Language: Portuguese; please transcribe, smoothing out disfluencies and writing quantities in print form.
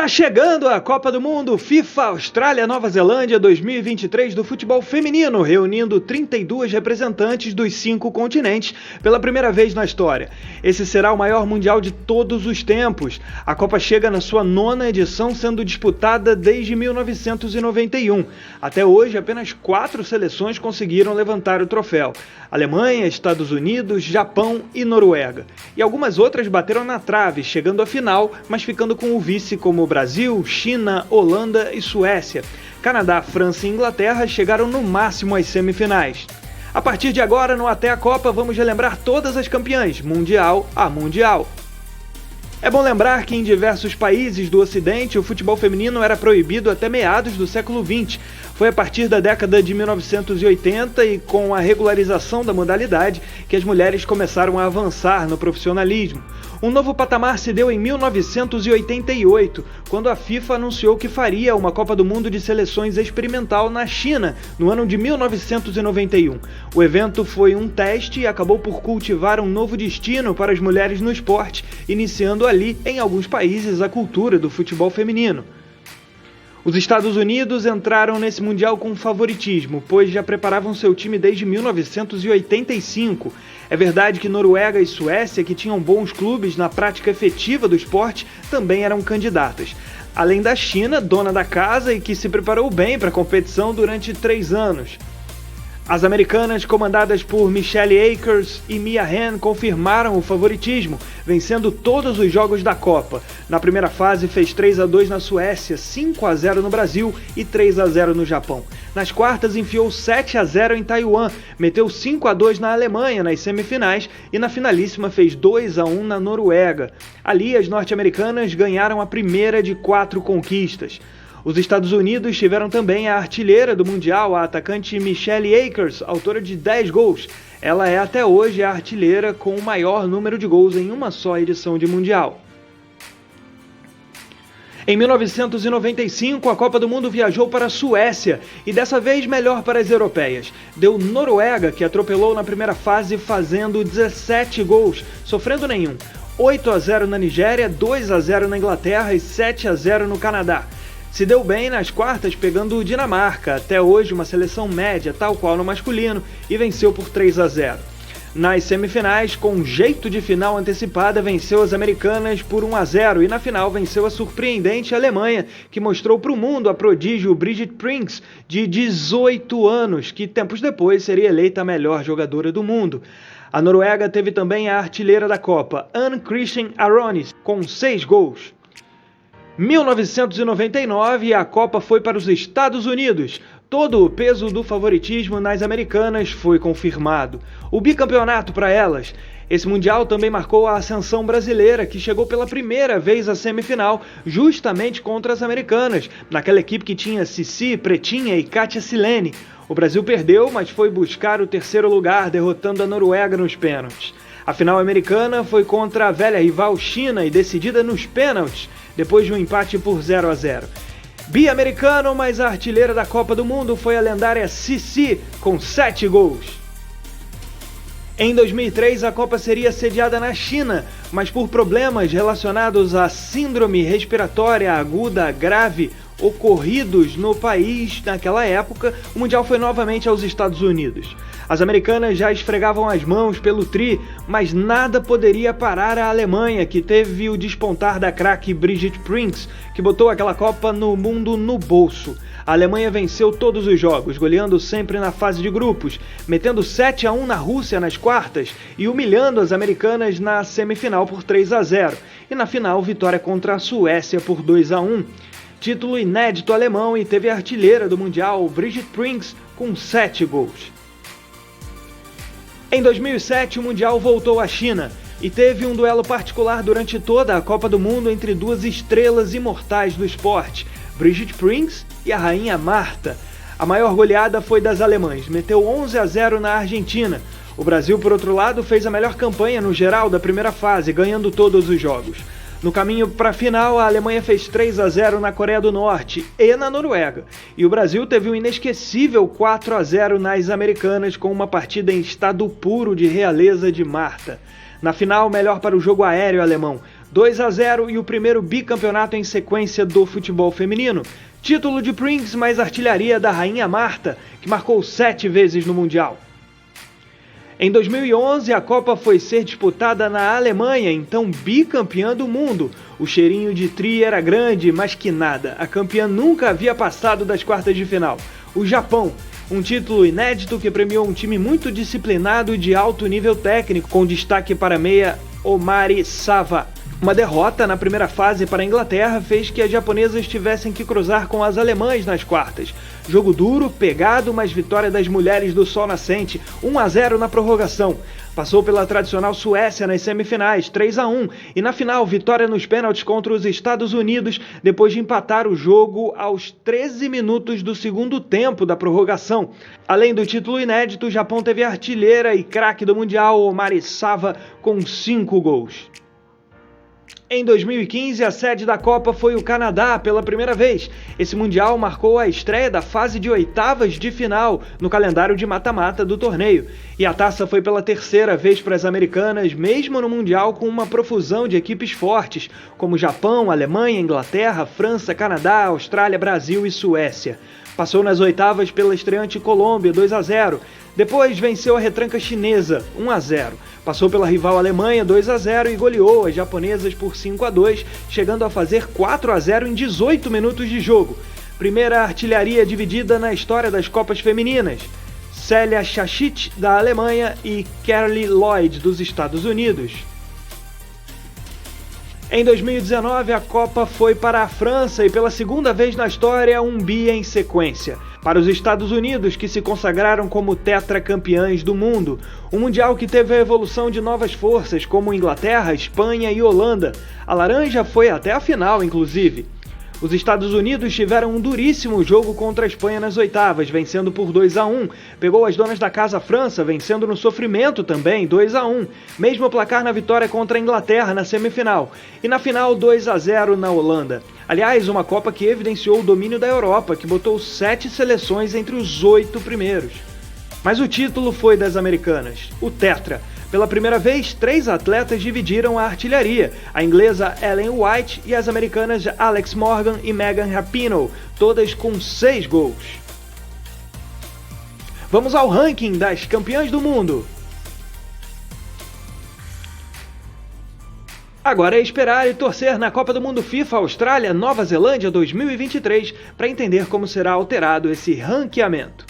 Tá chegando a Copa do Mundo FIFA Austrália-Nova Zelândia 2023 do futebol feminino, reunindo 32 representantes dos 5 continentes pela primeira vez na história. Esse será o maior mundial de todos os tempos. A Copa chega na sua 9ª edição, sendo disputada desde 1991. Até hoje, apenas 4 seleções conseguiram levantar o troféu: Alemanha, Estados Unidos, Japão e Noruega. E algumas outras bateram na trave, chegando à final, mas ficando com o vice como Brasil, China, Holanda e Suécia. Canadá, França e Inglaterra chegaram no máximo às semifinais. A partir de agora, no Até a Copa, vamos relembrar todas as campeãs, mundial a mundial. É bom lembrar que em diversos países do Ocidente o futebol feminino era proibido até meados do século XX. Foi a partir da década de 1980 e com a regularização da modalidade que as mulheres começaram a avançar no profissionalismo. Um novo patamar se deu em 1988, quando a FIFA anunciou que faria uma Copa do Mundo de seleções experimental na China, no ano de 1991. O evento foi um teste e acabou por cultivar um novo destino para as mulheres no esporte, iniciando ali, em alguns países, a cultura do futebol feminino. Os Estados Unidos entraram nesse Mundial com favoritismo, pois já preparavam seu time desde 1985. É verdade que Noruega e Suécia, que tinham bons clubes na prática efetiva do esporte, também eram candidatas. Além da China, dona da casa e que se preparou bem para a competição durante 3 anos. As americanas, comandadas por Michelle Akers e Mia Hamm, confirmaram o favoritismo, vencendo todos os jogos da Copa. Na primeira fase fez 3-2 na Suécia, 5-0 no Brasil e 3-0 no Japão. Nas quartas enfiou 7-0 em Taiwan, meteu 5-2 na Alemanha nas semifinais e na finalíssima fez 2-1 na Noruega. Ali as norte-americanas ganharam a primeira de 4 conquistas. Os Estados Unidos tiveram também a artilheira do Mundial, a atacante Michelle Akers, autora de 10 gols. Ela é até hoje a artilheira com o maior número de gols em uma só edição de Mundial. Em 1995, a Copa do Mundo viajou para a Suécia e dessa vez melhor para as europeias. Deu Noruega, que atropelou na primeira fase fazendo 17 gols, sofrendo nenhum. 8-0 na Nigéria, 2-0 na Inglaterra e 7-0 no Canadá. Se deu bem nas quartas pegando o Dinamarca, até hoje uma seleção média, tal qual no masculino, e venceu por 3-0. Nas semifinais, com jeito de final antecipada, venceu as americanas por 1-0 e na final venceu a surpreendente Alemanha, que mostrou para o mundo a prodígio Brigitte Prinz, de 18 anos, que tempos depois seria eleita a melhor jogadora do mundo. A Noruega teve também a artilheira da Copa, Ann-Christin Aronis, com 6 gols. 1999, a Copa foi para os Estados Unidos. Todo o peso do favoritismo nas americanas foi confirmado. O bicampeonato para elas. Esse Mundial também marcou a ascensão brasileira, que chegou pela primeira vez à semifinal, justamente contra as americanas, naquela equipe que tinha Cici, Pretinha e Kátia Silene. O Brasil perdeu, mas foi buscar o 3º lugar, derrotando a Noruega nos pênaltis. A final americana foi contra a velha rival China e decidida nos pênaltis, depois de um empate por 0-0. Bi-americano, mas a artilheira da Copa do Mundo foi a lendária Cici, com 7 gols. Em 2003, a Copa seria sediada na China, mas por problemas relacionados à síndrome respiratória aguda grave ocorridos no país naquela época, o Mundial foi novamente aos Estados Unidos. As americanas já esfregavam as mãos pelo tri, mas nada poderia parar a Alemanha, que teve o despontar da craque Brigitte Prinz, que botou aquela Copa no mundo no bolso. A Alemanha venceu todos os jogos, goleando sempre na fase de grupos, metendo 7-1 na Rússia nas quartas e humilhando as americanas na semifinal por 3-0. E na final, vitória contra a Suécia por 2-1. Título inédito alemão e teve a artilheira do Mundial, Brigitte Prinz, com 7 gols. Em 2007, o Mundial voltou à China e teve um duelo particular durante toda a Copa do Mundo entre 2 estrelas imortais do esporte, Brigitte Prinz e a rainha Marta. A maior goleada foi das alemãs, meteu 11-0 na Argentina. O Brasil, por outro lado, fez a melhor campanha no geral da primeira fase, ganhando todos os jogos. No caminho para a final, a Alemanha fez 3-0 na Coreia do Norte e na Noruega. E o Brasil teve um inesquecível 4-0 nas americanas, com uma partida em estado puro de realeza de Marta. Na final, melhor para o jogo aéreo alemão. 2-0 e o primeiro bicampeonato em sequência do futebol feminino. Título de Prince mais artilharia da Rainha Marta, que marcou 7 vezes no Mundial. Em 2011, a Copa foi ser disputada na Alemanha, então bicampeã do mundo. O cheirinho de tri era grande, mas que nada. A campeã nunca havia passado das quartas de final. O Japão. Um título inédito que premiou um time muito disciplinado e de alto nível técnico, com destaque para a meia Omari Sava. Uma derrota na primeira fase para a Inglaterra fez que as japonesas tivessem que cruzar com as alemãs nas quartas. Jogo duro, pegado, mas vitória das mulheres do Sol Nascente, 1-0 na prorrogação. Passou pela tradicional Suécia nas semifinais, 3-1, e na final, vitória nos pênaltis contra os Estados Unidos, depois de empatar o jogo aos 13 minutos do segundo tempo da prorrogação. Além do título inédito, o Japão teve a artilheira e craque do Mundial, Omari Sava, com 5 gols. Em 2015, a sede da Copa foi o Canadá pela primeira vez. Esse Mundial marcou a estreia da fase de oitavas de final no calendário de mata-mata do torneio. E a taça foi pela terceira vez para as americanas, mesmo no Mundial com uma profusão de equipes fortes, como Japão, Alemanha, Inglaterra, França, Canadá, Austrália, Brasil e Suécia. Passou nas oitavas pela estreante Colômbia, 2-0. Depois venceu a retranca chinesa, 1-0. Passou pela rival Alemanha, 2-0 e goleou as japonesas por 5-2, chegando a fazer 4-0 em 18 minutos de jogo. Primeira artilharia dividida na história das Copas Femininas. Célia Chachit, da Alemanha, e Carly Lloyd, dos Estados Unidos. Em 2019, a Copa foi para a França e pela segunda vez na história, um bi em sequência. Para os Estados Unidos, que se consagraram como tetracampeãs do mundo. Um Mundial que teve a evolução de novas forças, como Inglaterra, Espanha e Holanda. A laranja foi até a final, inclusive. Os Estados Unidos tiveram um duríssimo jogo contra a Espanha nas oitavas, vencendo por 2-1. Pegou as donas da casa França, vencendo no sofrimento também, 2-1. Mesmo placar na vitória contra a Inglaterra na semifinal. E na final, 2-0 na Holanda. Aliás, uma Copa que evidenciou o domínio da Europa, que botou 7 seleções entre os 8 primeiros. Mas o título foi das americanas, o Tetra. Pela primeira vez, 3 atletas dividiram a artilharia, a inglesa Ellen White e as americanas Alex Morgan e Megan Rapinoe, todas com 6 gols. Vamos ao ranking das campeãs do mundo. Agora é esperar e torcer na Copa do Mundo FIFA Austrália Nova Zelândia 2023 para entender como será alterado esse ranqueamento.